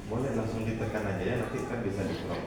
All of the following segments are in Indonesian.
Boleh langsung ditekan aja ya, nanti kan bisa di crop.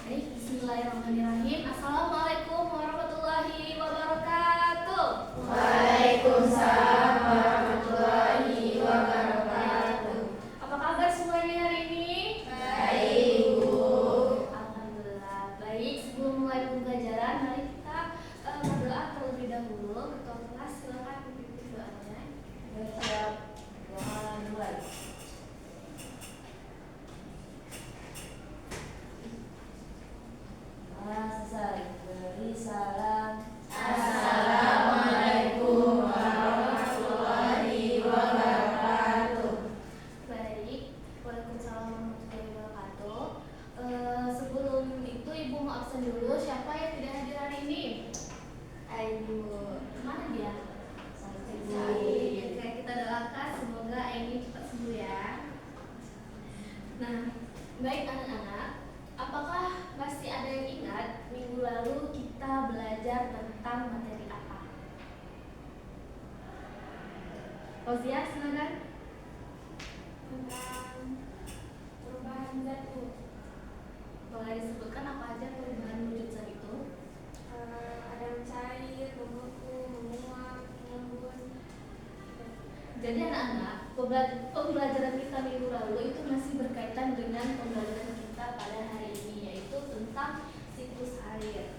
Bismillahirrahmanirrahim. Assalamualaikum warahmatullahi wabarakatuh. Waalaikumsalam warahmatullahi wabarakatuh. Apa kabar semuanya hari ini? Baik, Bu. Alhamdulillah baik. Sebelum mulai pembelajaran, mari kita berdoa terlebih dahulu. Ketua kelas silakan pimpin doanya. Bersiap. Doa dimulai. Selesai. Beri salam. Assalamualaikum warahmatullahi wabarakatuh. Baik, waalaikumsalam warahmatullahi wabarakatuh. Sebelum itu Ibu mau absen dulu. Siapa yang tidak hadir hari ini? Ibu. Mana dia? Sakit. Oke, kita doakan semoga Aini cepat sembuh ya. Nah, baik anak-anak, apakah masih ada yang ingat minggu lalu kita belajar tentang materi apa? Fauzia, silakan. Tentang perubahan zat, Bu. Boleh disebutkan apa aja perubahan wujud zat itu? Ada mencair, membeku, menguap, mengembun. Jadi anak-anak, pembelajaran kita minggu lalu itu masih berkaitan dengan pembelajaran kita pada hari ini, yaitu tentang siklus air.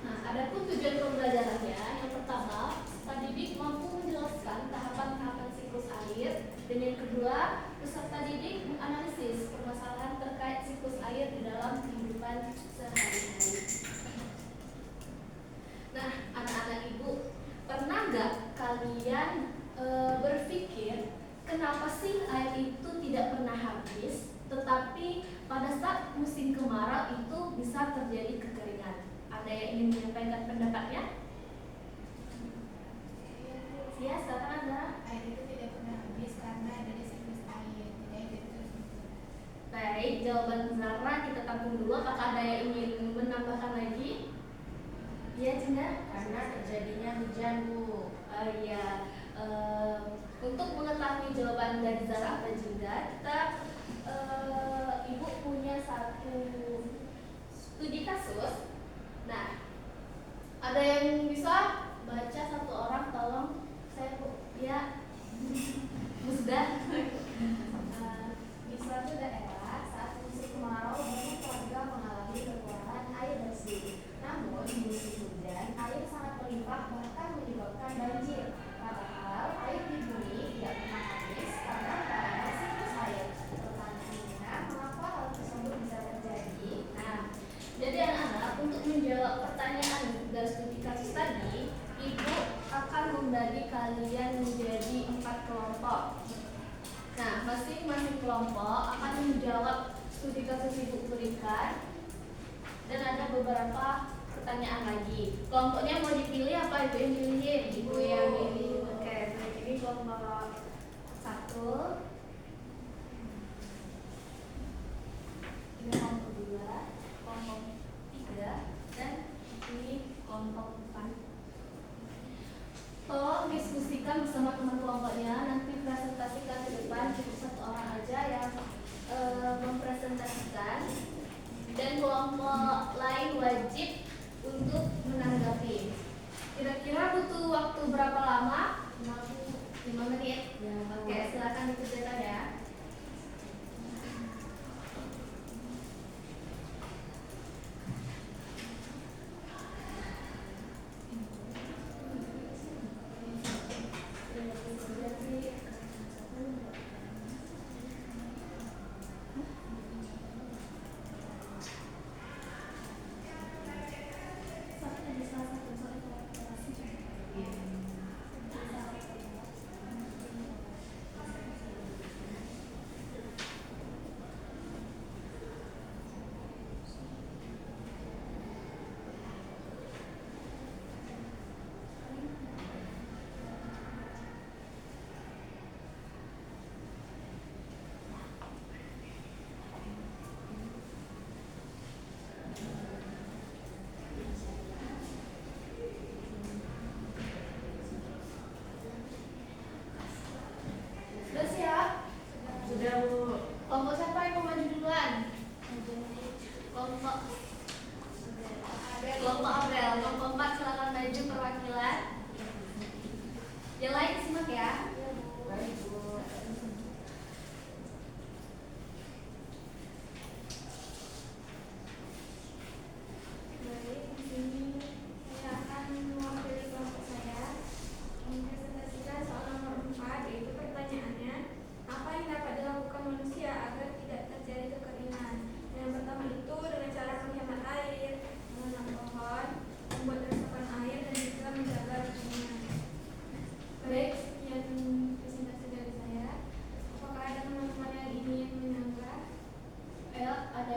Nah, adapun tujuan pembelajarannya, yang pertama, peserta didik mampu menjelaskan tahapan-tahapan siklus air, dan yang kedua, peserta didik menganalisis permasalahan terkait siklus air di dalam kehidupan sehari-hari. Nah, anak-anak Ibu, pernah nggak kalian berpikir kenapa sih air itu tidak pernah habis, tetapi pada saat musim kemarau itu bisa terjadi kekeringan? Ada yang ingin menyampaikan pendapatnya? Ya, silakan Anda. Air itu tidak pernah habis karena adanya siklus air, tidak itu terus. Baik, jawaban Zara kita tampung dulu. Apakah ada yang ingin menambahkan lagi? Iya, Cinda? Karena terjadinya hujan, Bu. Iya. Untuk mengetahui jawaban dari Zara dan Cinda, kita Ibu punya satu studi kasus. Nah, ada yang bisa baca satu orang, tolong saya Bu. Ya, Musda. Di suatu daerah saat musim kemarau banyak warga mengalami kekurangan air bersih. Namun di musim hujan air sangat melimpah bahkan menyebabkan banjir. Padahal air di bumi tidak pernah habis karena adanya siklus air. Pertanyaannya, mengapa hal tersebut bisa terjadi? Nah, jadi anak-anak, untuk menjawab pertanyaan dari studi kasus tadi, Ibu akan membagi kalian menjadi 4 kelompok. Nah, masing-masing kelompok akan menjawab studi kasus Ibu berikan, dan ada beberapa pertanyaan lagi. Kelompoknya mau dipilih apa Ibu yang pilihin? Ibu yang pilih. Oke, baik, ini kelompok 1, ini kelompok 2, kelompok 3, dan ini kelompok 4. Tolong diskusikan bersama teman kelompoknya, nanti presentasikan ke depan, cukup satu orang aja yang mempresentasikan, dan kelompok lain wajib untuk menanggapi. Kira-kira butuh waktu berapa lama? 5 menit. Ya, Bu. Oke, silakan dikerjakan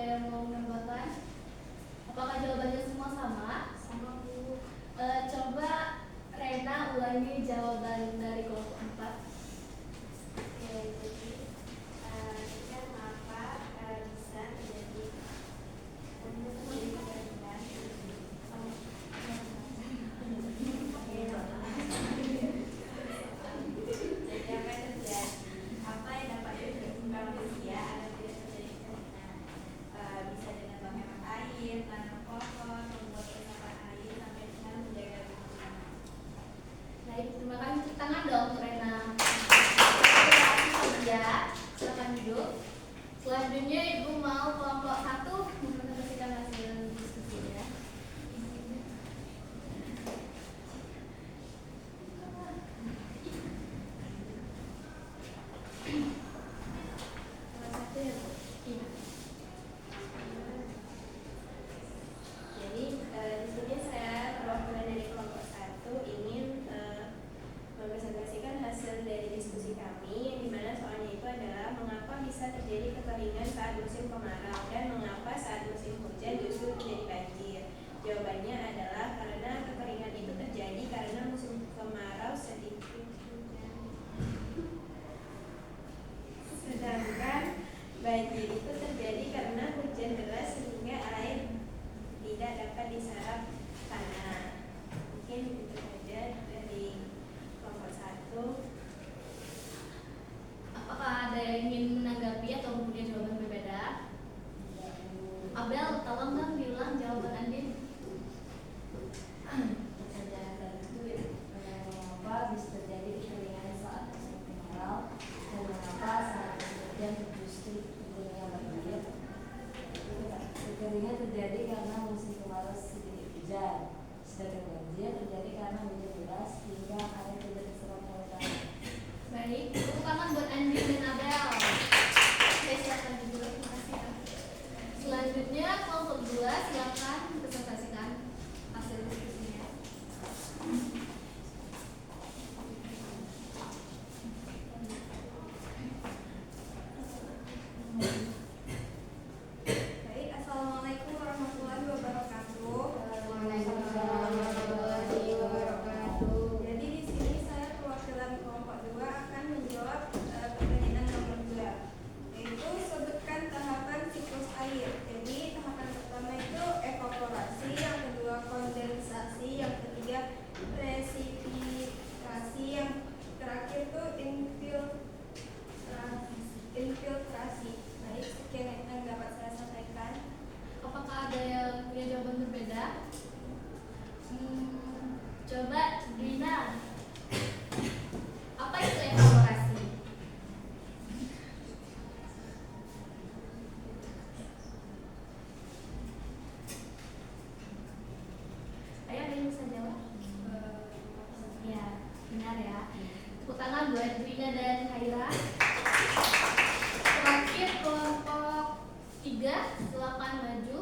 yang mau menambahkan? Apakah jawabannya semua sama? Sama Bu. Coba Rena ulangi jawaban dari kelompok 4. Oke, jadi kenapa bisa terjadi jadi apa yang terjadi? Apa yang dapat dilakukan manusia agar tidak terjadi kemiskinan? Bisa dengan menghemat air, tanam pohon, membuat resapan air sampai dengan menjaga lingkungan. Baik, terima kasih. Tepuk tangan dong untuk Rena. Ya, silakan duduk. Selanjutnya Ibu mau kelompok 1 mempresentasikan hasil diskusinya. Kelompok 1 ya, Bu? Iya. Jadi di sini saya perwakilan dari kelompok 1 ingin mempresentasikan hasil dari diskusi kami, yang dimana soalnya itu adalah mengapa bisa terjadi kekeringan saat musim kemarau dan mengapa saat musim hujan justru terjadi banjir. Jawabannya adalah karena kekeringan itu terjadi karena musim kemarau sedikit hujan, sedangkan banjir itu terjadi karena hujan deras sehingga air tidak dapat diserap tanah. Mungkin itu saja dari kelompok 1. Apakah ada yang ingin menanggapi atau mempunyai jawaban berbeda? Abel, tolong dong diulang jawaban Andin. Pertanyaan itu ya, mengapa bisa terjadi kekeringan saat musim kemarau dan mengapa saat musim hujan justru turunnya banjir? Kekeringan terjadi karena musim kemarau sedikit hujan, sedangkan banjir terjadi karena hujan deras hingga air tidak terserap oleh tanah. Baik, tepuk tangan buat Andin dan Abel. Oke, silakan duduk. Terima kasih. Selanjutnya kelompok 2, silakan presentasikan hasil diskusinya. Baik, assalamualaikum warahmatullahi wabarakatuh. Jadi di sini saya perwakilan kelompok 2 akan menjawab pertanyaan nomor 2, yaitu sebutkan tahapan siklus air. Jadi tahapan pertama itu evaporasi, yang kedua kondensasi, yang ketiga presipitasi, yang terakhir itu infiltrasi. Baik, sekian yang dapat saya sampaikan. Apakah ada yang punya jawaban berbeda? Coba Dina. Apa itu evaporasi? Ayo, ada yang bisa jawab? Ya, benar ya. Tepuk tangan buat Dina dan Haira. Terakhir kelompok 3, silakan maju.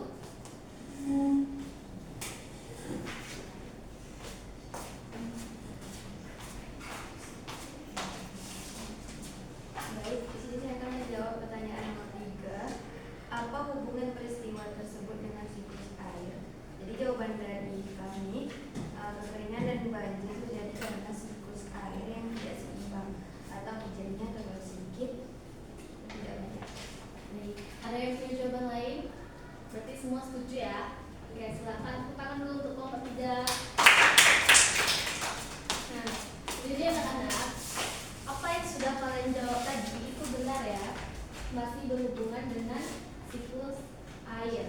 Baik, di sini saya akan menjawab pertanyaan nomor 3. Apa hubungan peristiwa tersebut dengan siklus air? Jadi jawaban dari kami, kekeringan dan banjir terjadi karena siklus air yang tidak seimbang atau hujannya terlalu sedikit, tidak banyak. Baik, ada yang punya jawaban lain? Berarti semua setuju ya? Oke, silakan tepuk tangan dulu untuk kelompok 3. Nah, jadi anak-anak, apa yang sudah kalian jawab tadi itu benar ya, masih berhubungan dengan siklus air.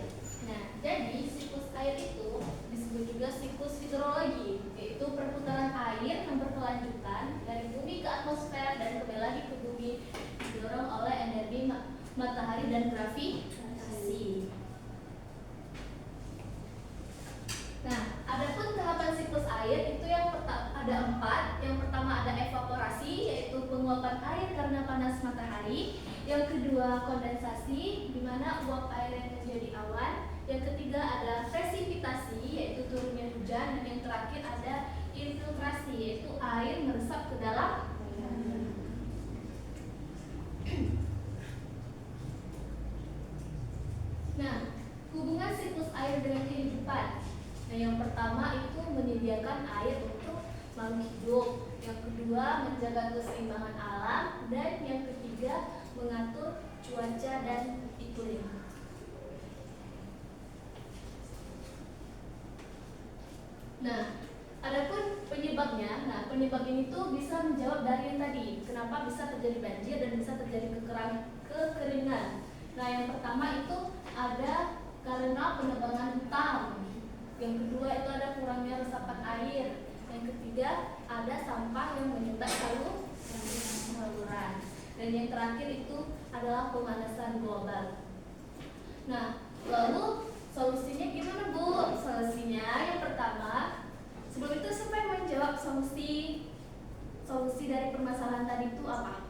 Nah, jadi siklus air itu disebut juga siklus hidrologi, yaitu perputaran air yang berkelanjutan dari bumi ke atmosfer dan kembali lagi ke bumi didorong oleh energi matahari dan gravitasi. Nah, adapun tahapan siklus air itu yang ada 4. Yang pertama ada evaporasi, yaitu penguapan air karena panas matahari. Yang kedua kondensasi, di mana uap air yang menjadi awan. Yang ketiga ada presipitasi, yaitu turunnya hujan. Dan yang terakhir ada infiltrasi, yaitu air meresap ke dalam. Nah, hubungan siklus air dengan kehidupan. Nah, yang pertama itu menyediakan air untuk makhluk hidup. Yang kedua, menjaga keseimbangan alam. Dan yang ketiga, mengatur cuaca dan iklim. Nah, adapun penyebabnya, penyebab ini tuh bisa menjawab dari yang tadi. Kenapa bisa terjadi banjir dan bisa terjadi kekeringan. Nah, yang pertama itu ada karena penebangan hutan. Yang kedua itu ada kurangnya resapan air. Yang ketiga ada sampah yang menyumbat saluran. Dan yang terakhir itu adalah pemanasan global. Nah, lalu solusinya gimana, Bu? Solusinya yang pertama, sebelum itu siapa yang menjawab solusi dari permasalahan tadi itu apa?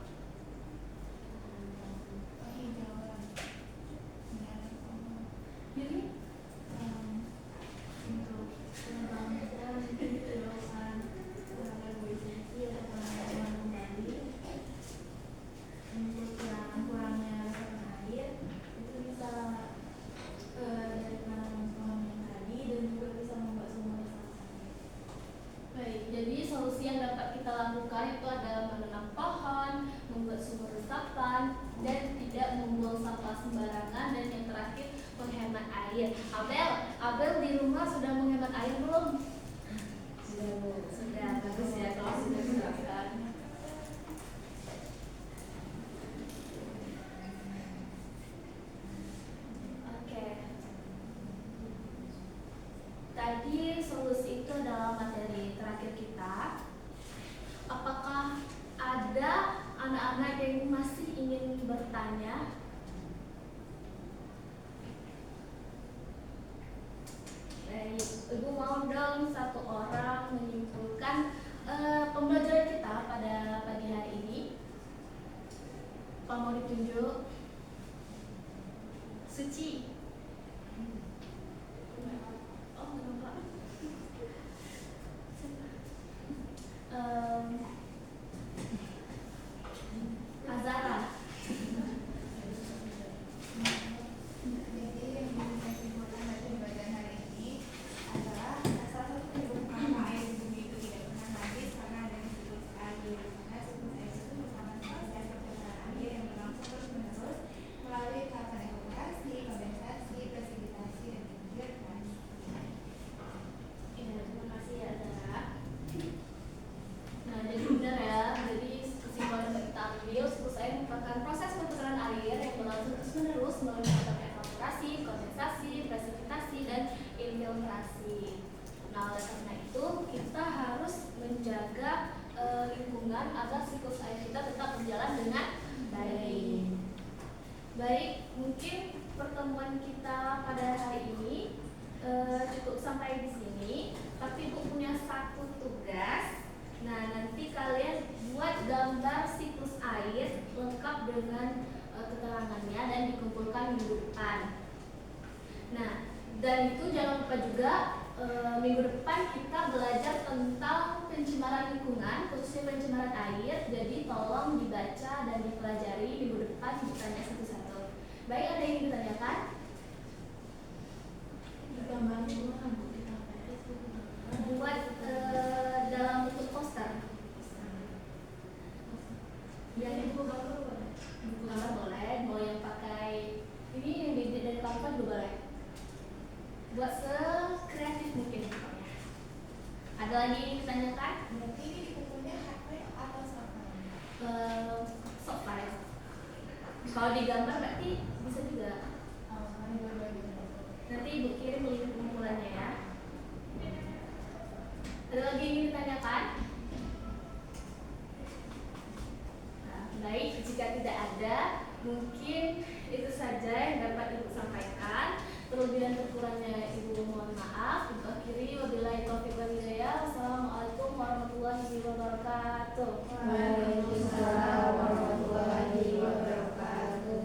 Jadi Untuk pengembangan kehidupan berefisiensi atau pengembangan kembali untuk kurangnya resapan air itu bisa dari penanaman yang tadi dan juga bisa membuat sumur resapan air. baik, jadi solusi yang dapat kita lakukan itu adalah menanam pohon, membuat sumur resapan, dan tidak membuang sampah sembarangan, dan yang terakhir menghemat air. Abel di rumah sudah menghemat air belum? Sudah, Bu. Sudah, bagus ya kalau sudah diterapkan. Oke. Tadi solusi itu adalah materi terakhir kita. Apakah ada anak-anak yang masih ingin bertanya? Baik, Ibu mau dong satu orang menyimpulkan pembelajaran kita pada pagi hari ini. Apa mau ditunjuk? Suci. Oh, kenapa? Azara. Jadi yang ingin saya simpulkan dari pembelajaran hari ini adalah salah satu penyebab utama air di bumi itu tidak pernah habis karena adanya siklus air. Karena siklus air itu merupakan proses perputaran air yang berlangsung terus-menerus melalui tahapan evaporasi, kondensasi, presipitasi, dan infiltrasi. Ya, terima kasih ya Azara. Nah, jadi benar ya. Jadi kesimpulan yang kita ambil, siklus air merupakan proses perputaran air yang berlangsung terus-menerus melalui tahapan evaporasi, kondensasi, presipitasi, dan infiltrasi. Nah, oleh karena itu kita harus menjaga lingkungan agar siklus air kita tetap berjalan dengan baik. Baik, mungkin pertemuan kita pada hari ini cukup sampai di sini. Tapi Ibu punya satu tugas. Nah, nanti kalian buat gambar siklus air lengkap dengan keterangannya dan dikumpulkan minggu depan. Nah, dan itu jangan lupa juga minggu depan kita belajar tentang pencemaran lingkungan, khususnya pencemaran air. Jadi tolong dibaca dan dipelajari minggu depan, ditanya satu-satu. Baik, ada yang ditanyakan? Gambarnya gimana, Bu? Buat dalam bentuk poster. Ya, buku gambar boleh. Buku gambar boleh, mau yang pakai ini yang dari kantor juga boleh. Buat sekreatif mungkin pokoknya. Ada lagi yang ditanyakan? Berarti ini bukunya hardback atau softback? Soft file. Kalau digambar berarti bisa juga. Oh, ini dua-duanya. Nanti Ibu kirim link pengumpulannya ya. Ada lagi yang ingin ditanyakan? Nah, baik, jika tidak ada, mungkin itu saja yang dapat Ibu sampaikan. Terlebih dan terkurangnya Ibu mohon maaf. Ibu akhiri, wabillahi taufiq wal hidayah. Wassalamualaikum warahmatullahi wabarakatuh. Waalaikumsalam warahmatullahi wabarakatuh.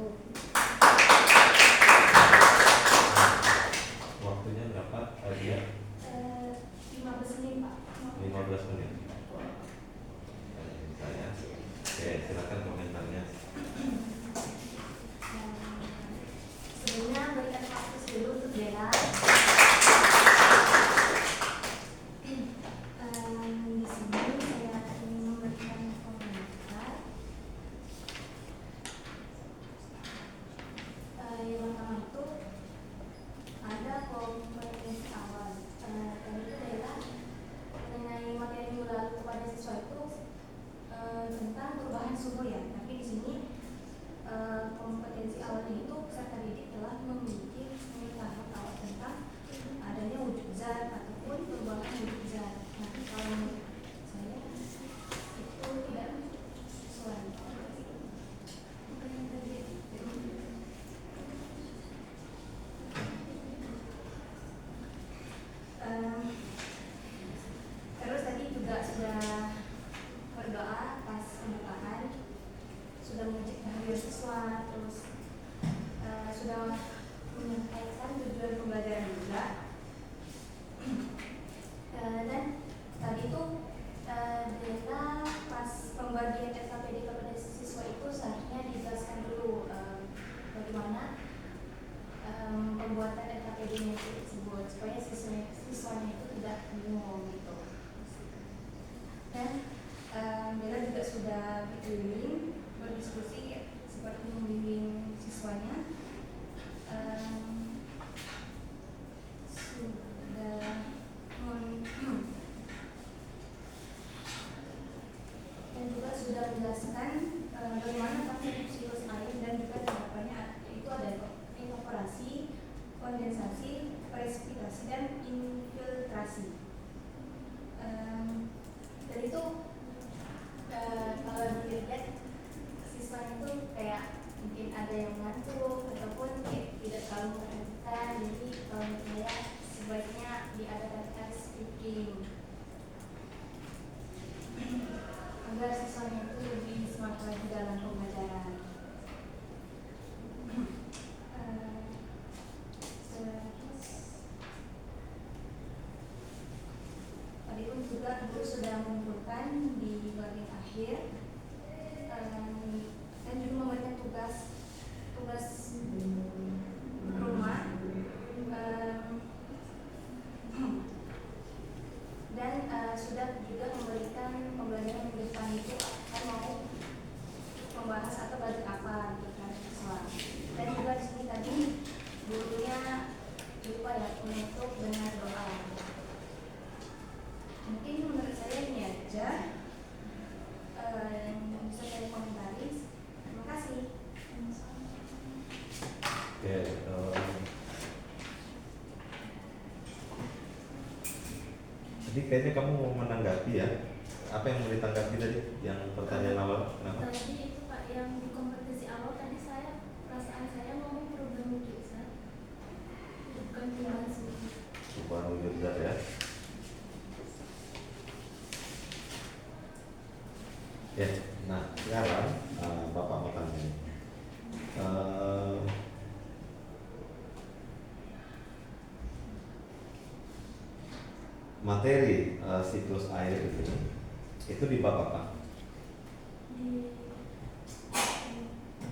pembuatan EKPD tersebut supaya siswanya itu tidak bingung gitu. Dan Bella juga sudah berkeliling berdiskusi seperti membimbing siswanya. Dan juga sudah menjelaskan bagaimana konsep siklus air dan juga tanggapannya itu ada evaporasi, kondensasi, presipitasi, dan infiltrasi. Dan itu kalau dilihat siswanya itu kayak mungkin ada yang ngantuk ataupun kayak tidak terlalu memperhatikan. Jadi kalau menurut saya sebaiknya diadakan tes speaking agar siswanya itu lebih semangat lagi dalam pembelajaran. Tadi pun juga guru sudah mengumpulkan di bagian akhir dan juga memberikan tugas rumah dan sudah juga memberikan pembelajaran minggu depan itu akan mau membahas atau belajar apa terkait siswa. Dan juga di sini tadi gurunya lupa ya untuk dengan doa. Mungkin menurut saya ini aja yang bisa saya komentari. Terima kasih. Oke, jadi kayaknya kamu mau menanggapi ya. Apa yang mau ditanggapi tadi? Yang pertanyaan awal, kenapa? Tadi itu Pak yang di kompetisi awal tadi perasaan saya ngomong program wujud zat, bukan pembahasan. Perubahan wujud zat ya. Ya, nah sekarang Bapak mau tanya nih. Materi siklus air itu di bab apa?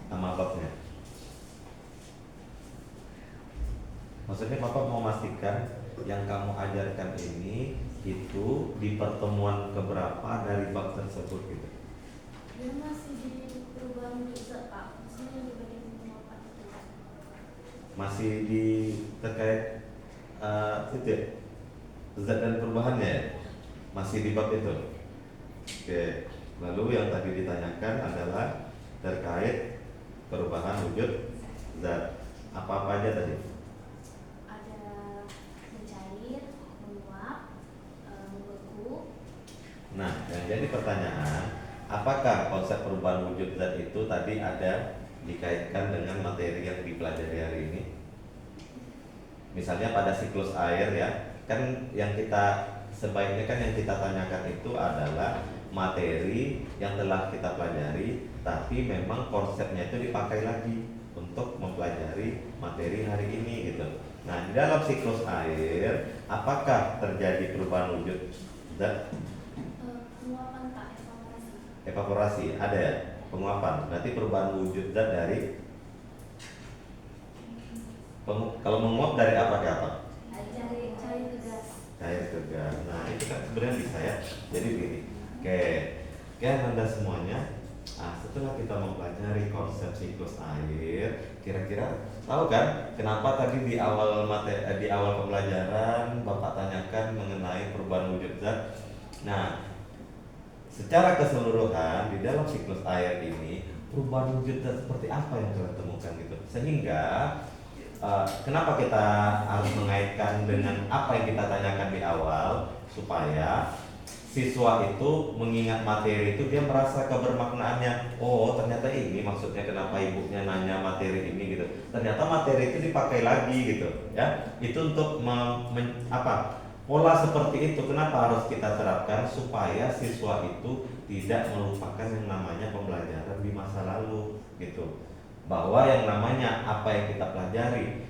Nama babnya. Maksudnya Bapak mau memastikan yang kamu ajarkan ini itu di pertemuan keberapa dari bab tersebut gitu? Dia masih di perubahan wujud zat Pak, maksudnya di bagian penguapan itu. Masih di terkait itu ya? Zat dan perubahannya ya? Masih di bab itu. Oke. Lalu yang tadi ditanyakan adalah terkait perubahan wujud zat. Apa-apa aja tadi? Ada mencair, menguap, membeku. Nah, yang jadi pertanyaan, apakah konsep perubahan wujud zat itu tadi ada dikaitkan dengan materi yang dipelajari hari ini? Misalnya pada siklus air ya, kan yang kita sebaiknya kan yang kita tanyakan itu adalah materi yang telah kita pelajari, tapi memang konsepnya itu dipakai lagi untuk mempelajari materi hari ini gitu. Nah, di dalam siklus air, apakah terjadi perubahan wujud zat? Penguapan Pak, evaporasi. Evaporasi, ada ya? Penguapan, berarti perubahan wujud zat dari kalau menguap dari apa ke apa? Cair ke gas. Cair ke gas. Nah, itu kan sebenarnya bisa ya. Jadi begini. Oke, Anda semuanya, setelah kita mempelajari konsep siklus air, kira-kira tahu kan kenapa tadi di awal di awal pembelajaran Bapak tanyakan mengenai perubahan wujud zat? Nah, secara keseluruhan di dalam siklus air ini perubahan wujud zat seperti apa yang kalian temukan gitu, sehingga kenapa kita harus mengaitkan dengan apa yang kita tanyakan di awal, supaya siswa itu mengingat materi itu dia merasa kebermaknaannya. Oh, ternyata ini maksudnya kenapa ibunya nanya materi ini gitu. Ternyata materi itu dipakai lagi gitu ya. Itu untuk pola seperti itu kenapa harus kita terapkan supaya siswa itu tidak melupakan yang namanya pembelajaran di masa lalu gitu. Bahwa yang namanya apa yang kita pelajari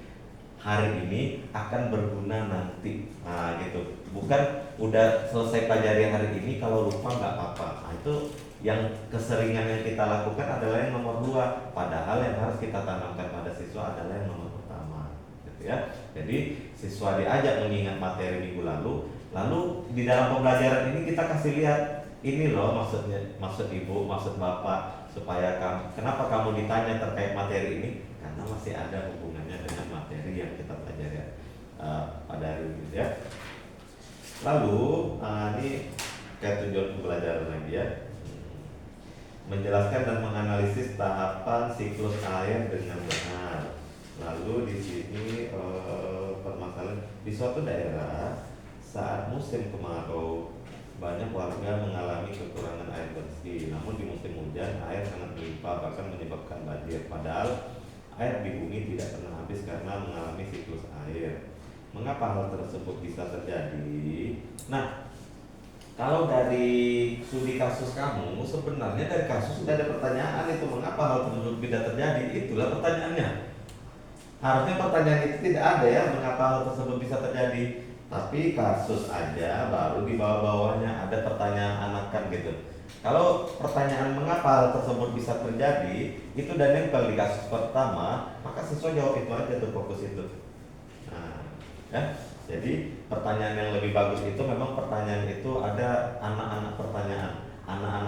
hari ini akan berguna nanti. Nah gitu, bukan udah selesai pelajari hari ini kalau lupa nggak apa-apa. Nah, itu yang keseringan yang kita lakukan adalah yang nomor 2, padahal yang harus kita tanamkan pada siswa adalah yang nomor pertama gitu ya. Jadi siswa diajak mengingat materi minggu lalu di dalam pembelajaran ini kita kasih lihat ini loh maksud ibu, maksud bapak, supaya kenapa kamu ditanya terkait materi ini, karena masih ada hubungannya dengan materi yang kita pelajari pada hari ini ya. Lalu ini kayak tujuan pembelajaran lagi ya, menjelaskan dan menganalisis tahapan siklus air dengan benar. Lalu di sini permasalahan di suatu daerah saat musim kemarau banyak warga mengalami kekurangan air bersih. Namun di musim hujan air sangat melimpah bahkan menyebabkan banjir. Padahal air di bumi tidak pernah habis karena mengalami siklus air. Mengapa hal tersebut bisa terjadi? Nah, kalau dari studi kasus kamu, sebenarnya dari kasus sudah ada pertanyaan itu, mengapa hal tersebut tidak terjadi? Itulah pertanyaannya. Harusnya pertanyaan itu tidak ada ya, mengapa hal tersebut bisa terjadi. Tapi kasus aja baru di bawah-bawahnya ada pertanyaan anakan gitu. Kalau pertanyaan mengapa hal tersebut bisa terjadi itu udah nempel di kasus pertama, maka siswa jawab itu aja tuh, fokus itu. Nah, ya. Jadi pertanyaan yang lebih bagus itu memang pertanyaan itu ada anak-anak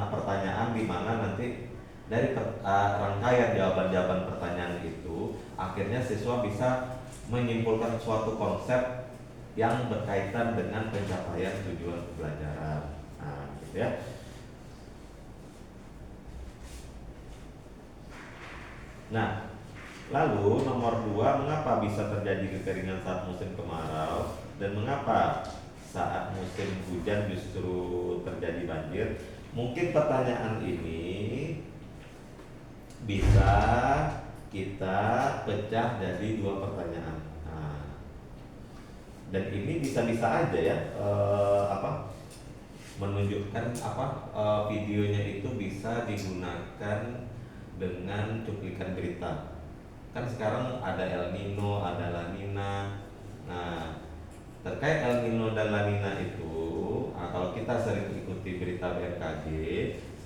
pertanyaan di mana nanti dari rangkaian jawaban-jawaban pertanyaan itu akhirnya siswa bisa menyimpulkan suatu konsep yang berkaitan dengan pencapaian tujuan pembelajaran. Nah, gitu ya. Nah, lalu nomor 2, mengapa bisa terjadi kekeringan saat musim kemarau dan mengapa saat musim hujan justru terjadi banjir? Mungkin pertanyaan ini bisa kita pecah jadi 2 pertanyaan. Nah, dan ini bisa-bisa aja ya menunjukkan videonya itu bisa digunakan dengan cuplikan berita. Kan sekarang ada El Nino, ada La Nina. Nah, terkait El Nino dan La Nina itu, kalau kita sering ikuti berita BMKG,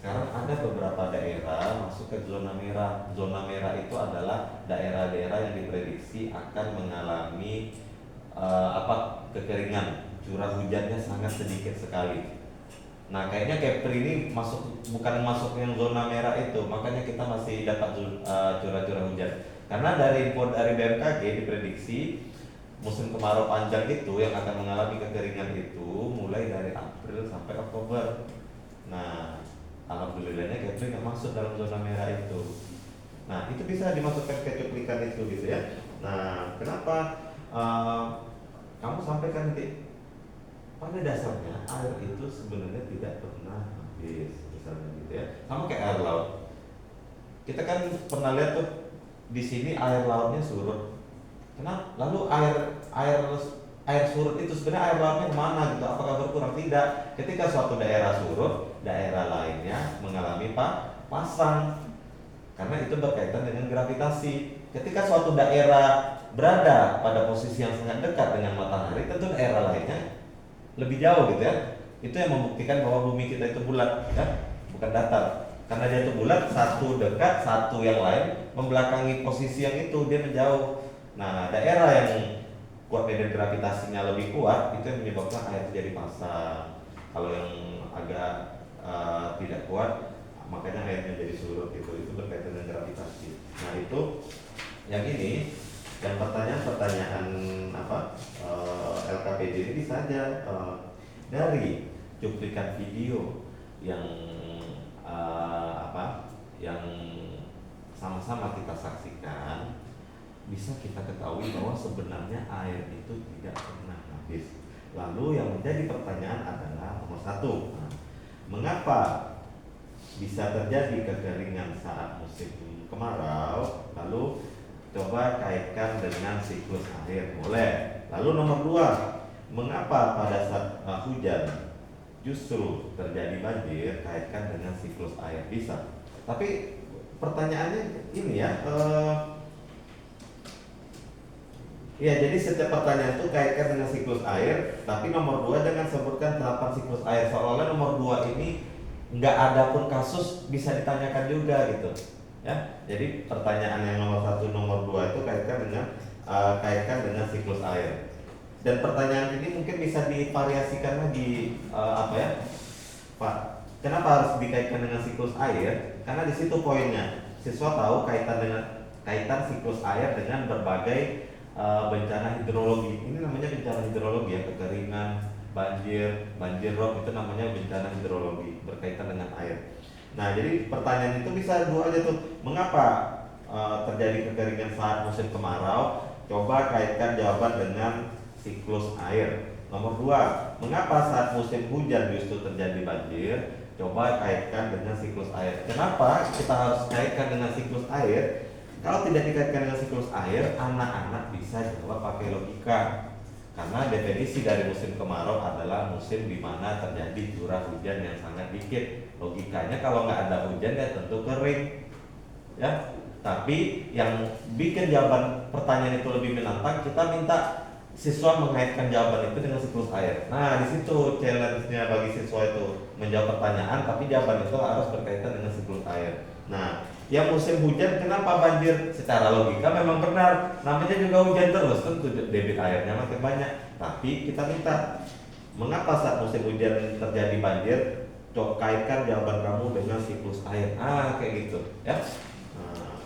sekarang ada beberapa daerah masuk ke zona merah. Zona merah itu adalah daerah-daerah yang diprediksi akan mengalami kekeringan, curah hujannya sangat sedikit sekali. Nah, kayaknya Kepri ini bukan masuk yang zona merah itu, makanya kita masih dapat curah-curah hujan. Karena dari info dari BMKG diprediksi musim kemarau panjang itu yang akan mengalami kekeringan itu mulai dari April sampai Oktober. Nah, alhamdulillahnya Kepri nggak masuk dalam zona merah itu. Nah, itu bisa dimasukkan ke cuplikan itu gitu ya. Nah, kenapa kamu sampaikan nanti? Pada dasarnya air itu sebenarnya tidak pernah habis, misalnya gitu ya. Sama kayak air laut. Kita kan pernah lihat tuh di sini air lautnya surut. Kenapa? Lalu air surut itu sebenarnya air lautnya kemana gitu? Apakah berkurang? Tidak. Ketika suatu daerah surut, daerah lainnya mengalami pasang. Karena itu berkaitan dengan gravitasi. Ketika suatu daerah berada pada posisi yang sangat dekat dengan matahari, tentu daerah lainnya lebih jauh gitu ya. Itu yang membuktikan bahwa bumi kita itu bulat ya, bukan datar. Karena dia itu bulat, satu dekat, satu yang lain membelakangi posisi yang itu, dia menjauh. Nah, daerah yang kuat medan gravitasinya lebih kuat itu yang menyebabkan air jadi pasang. Kalau yang agak tidak kuat, makanya airnya jadi surut gitu. Itu berkaitan dengan gravitasi. Nah, itu yang ini, yang pertanyaan LKPD ini bisa aja dari cuplikan video yang yang sama-sama kita saksikan, bisa kita ketahui bahwa sebenarnya air itu tidak pernah habis. Lalu yang menjadi pertanyaan adalah nomor 1, mengapa bisa terjadi kekeringan saat musim kemarau? Lalu coba kaitkan dengan siklus air, boleh. Lalu nomor 2, mengapa pada saat hujan justru terjadi banjir? Kaitkan dengan siklus air, bisa. Tapi pertanyaannya ini ya, jadi setiap pertanyaan itu kaitkan dengan siklus air. Tapi nomor 2 jangan sebutkan tahapan siklus air, soalnya nomor 2 ini nggak ada pun kasus bisa ditanyakan juga gitu ya. Jadi pertanyaan yang nomor 1, nomor 2 itu kaitkan dengan kaitkan dengan siklus air. Dan pertanyaan ini mungkin bisa divariasikan lagi, apa ya, Pak? Kenapa harus dikaitkan dengan siklus air? Karena di situ poinnya. Siswa tahu kaitan siklus air dengan berbagai bencana hidrologi. Ini namanya bencana hidrologi ya, kekeringan, banjir rob, itu namanya bencana hidrologi berkaitan dengan air. Nah, jadi pertanyaan itu bisa dua aja tuh. Mengapa terjadi kekeringan saat musim kemarau? Coba kaitkan jawaban dengan siklus air. Nomor 2, mengapa saat musim hujan justru terjadi banjir? Coba kaitkan dengan siklus air. Kenapa kita harus kaitkan dengan siklus air? Kalau tidak dikaitkan dengan siklus air, anak-anak bisa jawab pakai logika. Karena definisi dari musim kemarau adalah musim di mana terjadi curah hujan yang sangat dikit. Logikanya kalau nggak ada hujan ya tentu kering, ya. Tapi yang bikin jawaban pertanyaan itu lebih menantang, kita minta siswa mengaitkan jawaban itu dengan siklus air. Nah, di situ challenge-nya bagi siswa itu menjawab pertanyaan, tapi jawaban itu harus berkaitan dengan siklus air. Nah, yang musim hujan kenapa banjir? Secara logika memang benar, namanya juga hujan terus, tentu debit airnya makin banyak. Tapi kita minta, mengapa saat musim hujan terjadi banjir? Coba kaitkan jawaban kamu dengan siklus air. Kayak gitu, ya.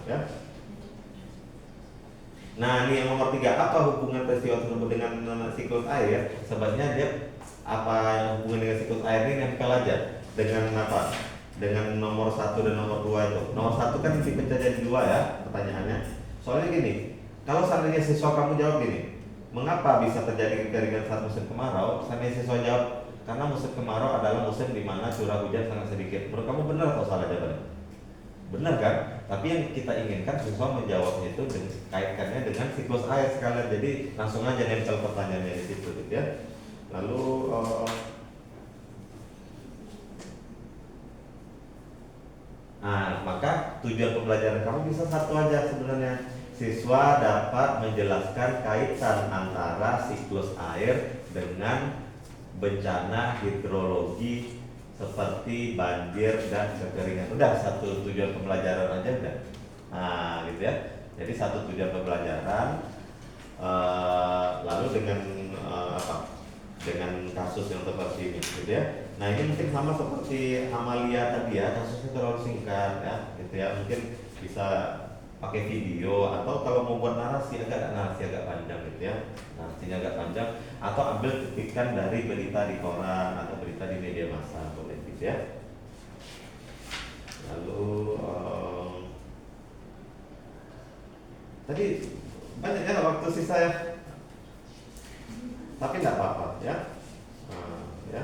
Ya. Nah, ini yang nomor 3, apa hubungan peristiwa tersebut dengan siklus air? Sebenarnya dia apa yang hubungan dengan siklus air ini nempel aja dengan apa? Dengan nomor 1 dan nomor 2 itu. Nomor 1 kan dipecah jadi 2 ya pertanyaannya. Soalnya gini, kalau seandainya siswa kamu jawab gini, mengapa bisa terjadi kekeringan saat musim kemarau? Seandainya siswa jawab, karena musim kemarau adalah musim di mana curah hujan sangat sedikit. Menurut kamu benar atau salah jawabannya? Benar kan? Tapi yang kita inginkan siswa menjawabnya itu kaitkannya dengan siklus air sekalian. Jadi langsung aja nempel pertanyaannya di situ, gitu ya. Lalu maka tujuan pembelajaran kamu bisa satu aja sebenarnya. Siswa dapat menjelaskan kaitan antara siklus air dengan bencana hidrologi seperti banjir dan kekeringan. Udah satu tujuan pembelajaran aja udah. Gitu ya. Jadi satu tujuan pembelajaran. Lalu dengan dengan kasus yang seperti ini, gitu ya. Nah, ini mungkin sama seperti Amalia tadi ya, kasusnya terlalu singkat ya, gitu ya. Mungkin bisa pakai video, atau kalau mau buat narasi agak panjang gitu ya, narasinya agak panjang, atau ambil kutipan dari berita di koran atau berita di media massa, boleh gitu ya. Lalu tadi banyak ya waktu sisa ya, tapi tidak apa-apa ya. Ya.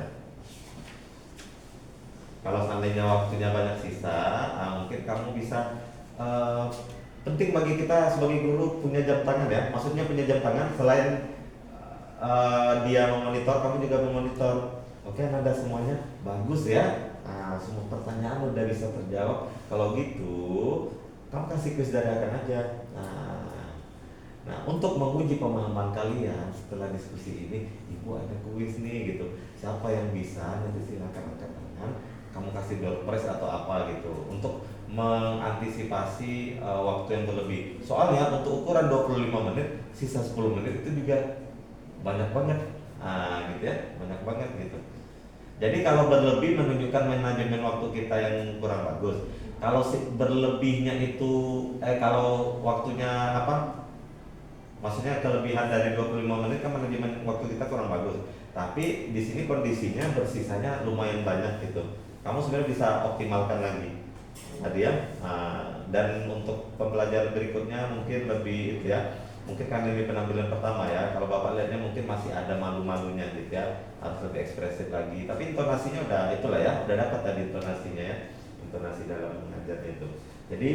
Kalau seandainya waktunya banyak sisa, mungkin kamu bisa penting bagi kita sebagai guru punya jam tangan ya. Maksudnya punya jam tangan, selain dia memonitor, kamu juga memonitor. Oke, nada semuanya bagus ya. Semua pertanyaan udah bisa terjawab. Kalau gitu, kamu kasih kuis dadakan aja. Nah, untuk menguji pemahaman kalian setelah diskusi ini, ibu ada kuis nih gitu. Siapa yang bisa nanti silakan angkat tangan. Kamu kasih door prize atau apa gitu untuk mengantisipasi waktu yang berlebih. Soalnya untuk ukuran 25 menit, sisa 10 menit itu juga banyak banget. Gitu ya, banyak banget gitu. Jadi kalau berlebih menunjukkan manajemen waktu kita yang kurang bagus. Kalau berlebihnya itu kalau waktunya maksudnya kelebihan dari 25 menit kan manajemen waktu kita kurang bagus. Tapi di sini kondisinya bersisanya lumayan banyak gitu. Kamu sebenarnya bisa optimalkan lagi tadi ya. Dan untuk pembelajaran berikutnya mungkin lebih itu ya. Mungkin karena ini penampilan pertama ya. Kalau Bapak lihatnya mungkin masih ada malu-malunya gitu ya. Harus lebih ekspresif lagi. Tapi intonasinya udah itulah ya. Udah dapat tadi intonasinya ya. Intonasi dalam mengajarnya itu. Jadi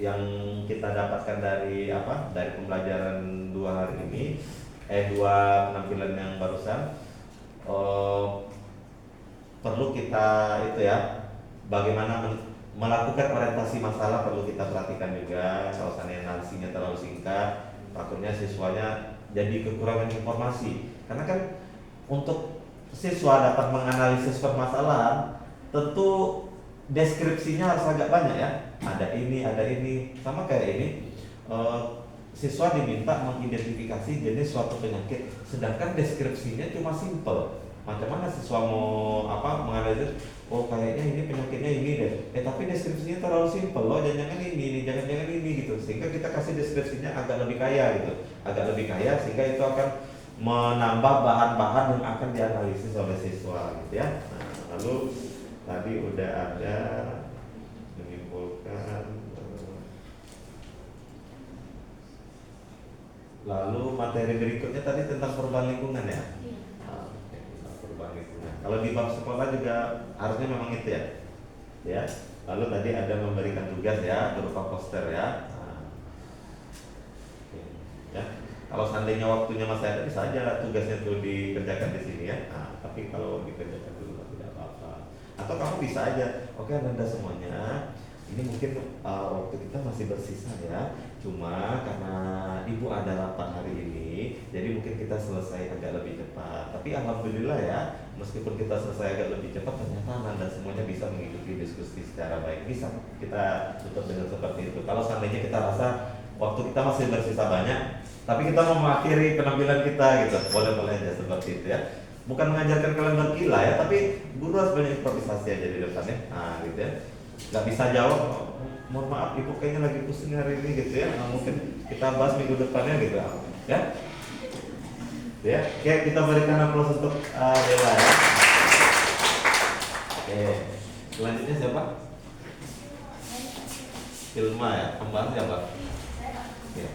yang kita dapatkan dari pembelajaran 2 hari ini, 2 penampilan yang barusan, perlu kita itu ya, bagaimana melakukan orientasi masalah perlu kita perhatikan juga. Kalau seandainya narasinya terlalu singkat, takutnya siswanya jadi kekurangan informasi. Karena kan untuk siswa dapat menganalisis permasalahan, tentu deskripsinya harus agak banyak ya. Ada ini, sama kayak ini. siswa diminta mengidentifikasi jenis suatu penyakit, sedangkan deskripsinya cuma simple. Macam mana siswa mau menganalisis? Oh kayaknya ini penyakitnya ini deh. Tapi deskripsinya terlalu simple loh, jangan ini, jangan ini gitu. Sehingga kita kasih deskripsinya agak lebih kaya gitu, agak lebih kaya sehingga itu akan menambah bahan-bahan yang akan dianalisis oleh siswa gitu ya. Nah, lalu tadi udah ada menyimpulkan. Lalu materi berikutnya tadi tentang perubahan lingkungan ya. Perubahan lingkungan. Kalau di bab sekolah juga harusnya memang itu ya. Ya. Lalu tadi ada memberikan tugas ya berupa poster ya. Ya. Kalau seandainya waktunya masih ada bisa aja tugasnya itu dikerjakan di sini ya. Tapi kalau dikerjakan dulu tidak apa-apa. Atau kamu bisa aja. Oke, Anda semuanya. Ini mungkin waktu kita masih bersisa ya. Cuma karena ibu ada rapat hari ini, jadi mungkin kita selesai agak lebih cepat. Tapi alhamdulillah ya, meskipun kita selesai agak lebih cepat, ternyata Anda semuanya bisa mengikuti diskusi secara baik. Bisa kita tutup dengan seperti itu. Kalau seandainya kita rasa waktu kita masih bersisa banyak, tapi kita mau mengakhiri penampilan kita gitu, boleh-boleh aja seperti itu ya. Bukan mengajarkan kalian bergila ya, tapi guru harus banyak improvisasi aja di depannya. Nah gitu ya. Nggak bisa jawab, mohon maaf ibu kayaknya lagi pusing hari ini gitu ya. Mungkin kita bahas minggu depannya gitu ya. Ya, oke, kita berikan aplaus untuk Dewa ya. Oke, selanjutnya siapa? Ilma ya, pembahasan siapa? Ya.